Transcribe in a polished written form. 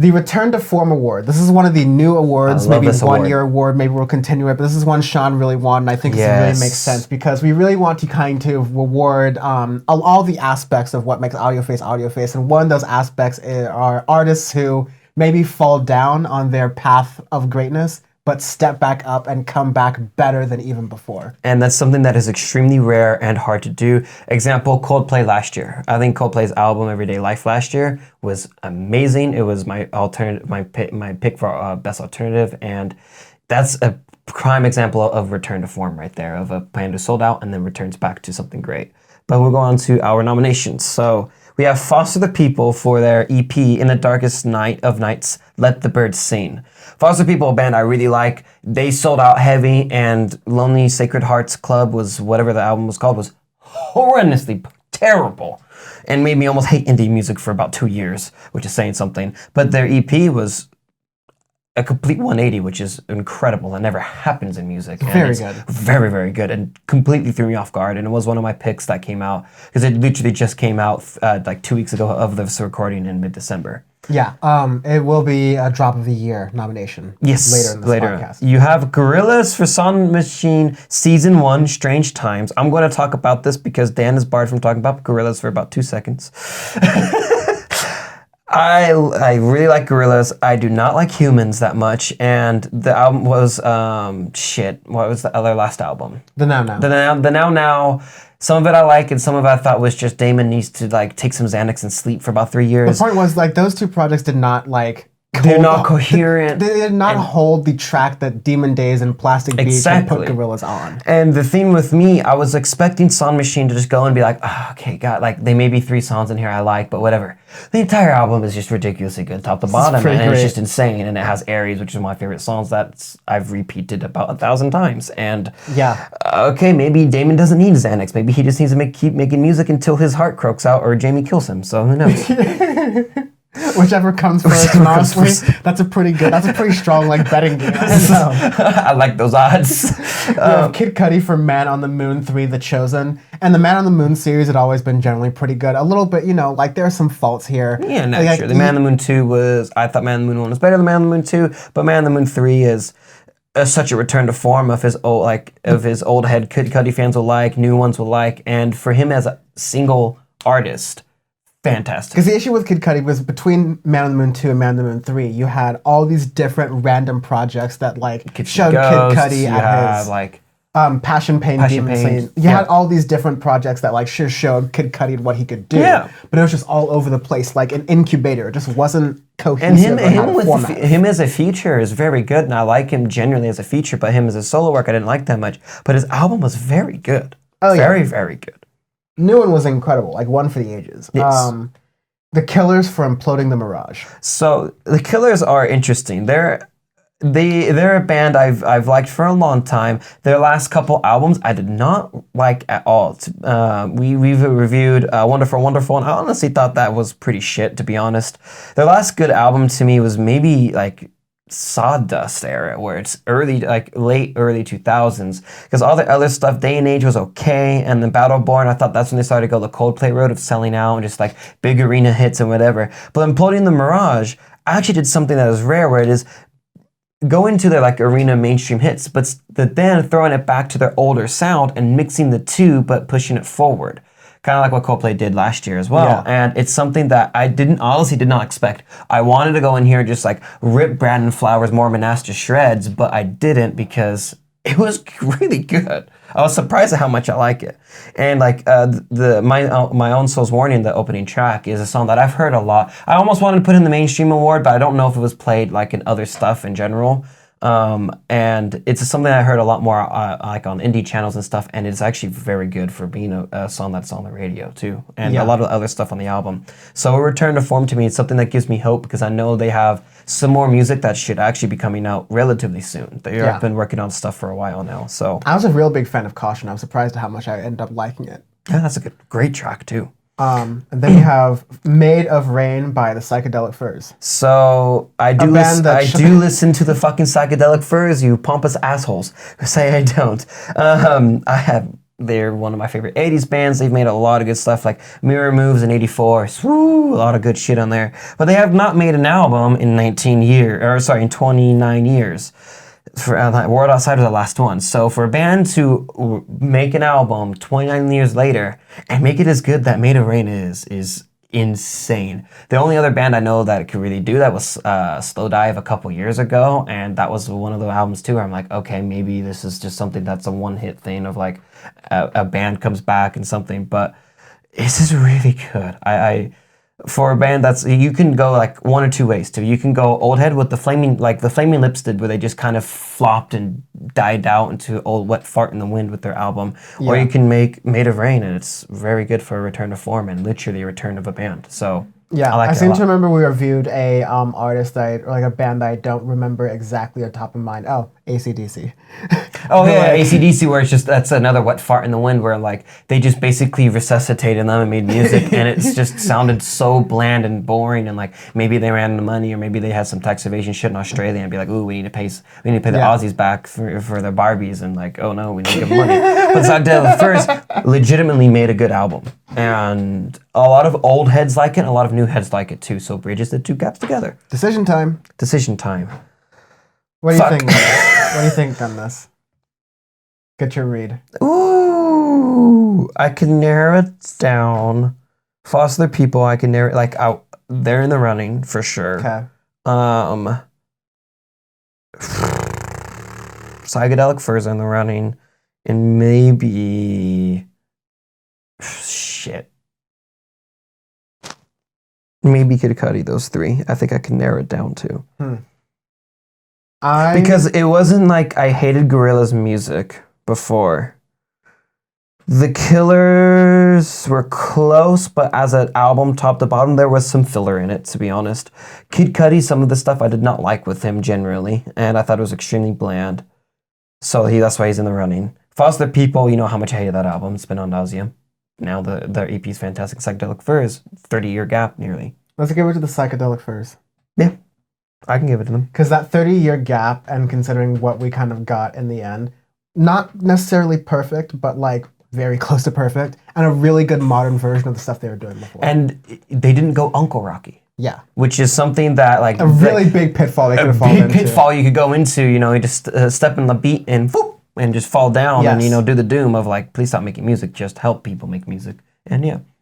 The Return to Form Award. This is one of the new awards, maybe one-year award. Maybe we'll continue it, but this is one Sean really wanted, and I think this really makes sense because we really want to kind of reward all the aspects of what makes Audioface, and one of those aspects are artists who maybe fall down on their path of greatness, but step back up and come back better than even before. And that's something that is extremely rare and hard to do. Example, Coldplay last year. I think Coldplay's album Everyday Life last year was amazing. It was my pick for best alternative, and that's a prime example of return to form right there, of a band who sold out and then returns back to something great. But we'll go on to our nominations. So we have Foster the People for their EP, In the Darkest Night of Nights, Let the Birds Sing. Foster the People, a band I really like. They sold out heavy, and Lonely Sacred Hearts Club was, whatever the album was called, was horrendously terrible and made me almost hate indie music for about 2 years, which is saying something. But their EP was a complete 180, which is incredible. That never happens in music. Very good. Very, very good, and completely threw me off guard. And it was one of my picks that came out, because it literally just came out like 2 weeks ago of this recording in mid-December. Yeah, it will be a Drop of the Year nomination. Yes, later in this podcast. You have Gorillaz for Sound Machine Season 1, Strange Times. I'm going to talk about this because Dan is barred from talking about Gorillaz for about 2 seconds. I really like Gorillaz. I do not like Humans that much, and the album was what was the other last album? The Now Now. The Now Now. Some of it I like, and some of it I thought was just Damon needs to like take some Xanax and sleep for about 3 years. The point was like those two projects did not like. They're not coherent. They did not hold the track that Demon Days and Plastic Beach had put Gorillaz on. And the thing with me, I was expecting Sound Machine to just go and be like, oh, okay, God, like they may be 3 songs in here I like, but whatever. The entire album is just ridiculously good, top to bottom, and it's just insane. And it has Aries, which is one of my favorite songs that I've repeated about 1,000 times. And yeah, okay, maybe Damon doesn't need Xanax. Maybe he just needs to keep making music until his heart croaks out or Jamie kills him. So who knows? Whichever comes first, and honestly, that's a pretty strong like betting game. I like those odds. You have Kid Cudi for Man on the Moon 3, The Chosen, and the Man on the Moon series had always been generally pretty good. A little bit, like there are some faults here. Yeah, no, like, sure. The Man on the Moon 2 I thought Man on the Moon 1 was better than Man on the Moon 2, but Man on the Moon 3 is such a return to form of his old head Kid Cudi fans will like, new ones will like, and for him as a single artist, fantastic. Because the issue with Kid Cudi was between Man on the Moon 2 and Man on the Moon 3, you had all these different random projects that showed Kid Cudi at his Passion, Pain, Demon. You had all these different projects that showed Kid Cudi what he could do. Yeah. But it was just all over the place, like an incubator. It just wasn't cohesive. And him as a feature is very good, and I like him genuinely as a feature, but him as a solo work I didn't like that much. But his album was very good. Oh, very, very good. New one was incredible, like one for the ages. Yes. The Killers for Imploding the Mirage. So the Killers are interesting. They're a band I've liked for a long time. Their last couple albums I did not like at all. We've reviewed Wonderful Wonderful, and I honestly thought that was pretty shit, to be honest. Their last good album to me was maybe like Sawdust era, where it's late early 2000s, because all the other stuff, Day and Age was okay, and then Battleborn, I thought that's when they started to go the Coldplay road of selling out and just like big arena hits and whatever. But Imploding the Mirage, I actually did something that is rare, where it is go into their like arena mainstream hits, but then throwing it back to their older sound and mixing the two, but pushing it forward. Kind of like what Coldplay did last year as well. Yeah. And it's something that I honestly did not expect. I wanted to go in here and just like rip Brandon Flowers' Mormon ass to shreds, but I didn't because it was really good. I was surprised at how much I like it. And like My Own Soul's Warning, the opening track, is a song that I've heard a lot. I almost wanted to put in the mainstream award, but I don't know if it was played like in other stuff in general. And it's something I heard a lot more like on indie channels and stuff, and it's actually very good for being a song that's on the radio too, and a lot of other stuff on the album. So a return to form to me is something that gives me hope, because I know they have some more music that should actually be coming out relatively soon. They've been working on stuff for a while now. So I was a real big fan of Caution. I was surprised at how much I ended up liking it. Yeah, that's a great track too. And then you have Made of Rain by the Psychedelic Furs. So I do listen to the fucking Psychedelic Furs, you pompous assholes who say I don't. I have They're one of my favorite 80s bands. They've made a lot of good stuff like Mirror Moves in 84. Swoo, a lot of good shit on there. But they have not made an album in 29 years. For World Outside was the last one. So for a band to make an album 29 years later and make it as good that Made of Rain is insane. The only other band I know that could really do that was Slow Dive a couple years ago, and that was one of the albums too where I'm like, okay, maybe this is just something that's a one-hit thing of like a band comes back and something, but this is really good. I for a band that's, you can go like one or two ways too. You can go old head with the Flaming Lips did, where they just kind of flopped and died out into Old Wet Fart in the Wind with their album. Yeah. Or you can make Made of Rain, and it's very good for a return to form and literally a return of a band. So yeah, I seem to remember we reviewed a artist or like a band that I don't remember exactly on top of mind. Oh, AC/DC. Oh yeah, like, AC/DC, where it's just, that's another Wet Fart in the Wind, where like they just basically resuscitated them and made music, and it's just sounded so bland and boring, and like maybe they ran out of money, or maybe they had some tax evasion shit in Australia, and be like, ooh, we need to pay the Aussies back for their Barbies, and like, oh no, we need to give them money. But Psychedelic Furs legitimately made a good album, and a lot of old heads like it, and a lot of new heads like it too. So bridges the two gaps together. Decision time. What do you think? What do you think on this? Get your read. Ooh, I can narrow it down. Foster People, I can narrow it, like, out. They're in the running for sure. Okay. Psychedelic Furs are in the running, and maybe shit. Maybe Kid Cudi, those three. I think I can narrow it down to. Because it wasn't like I hated Gorillaz music before. The Killers were close, but as an album top to bottom, there was some filler in it, to be honest. Kid Cudi, some of the stuff I did not like with him generally, and I thought it was extremely bland. So that's why he's in the running. Foster People, you know how much I hated that album. It's been on nauseam. Now their EP is fantastic. Psychedelic Furs, 30-year gap nearly. Let's give it to the Psychedelic Furs. Yeah, I can give it to them. Because that 30-year gap, and considering what we kind of got in the end, not necessarily perfect, but like very close to perfect, and a really good modern version of the stuff they were doing before. And they didn't go Uncle Rocky. Yeah. Which is something that like... a really big pitfall they could have fallen into. A big pitfall you could go into, you know, you just step in the beat and whoop, and just fall down, yes. And, you know, do the doom of like, please stop making music, just help people make music. And yeah.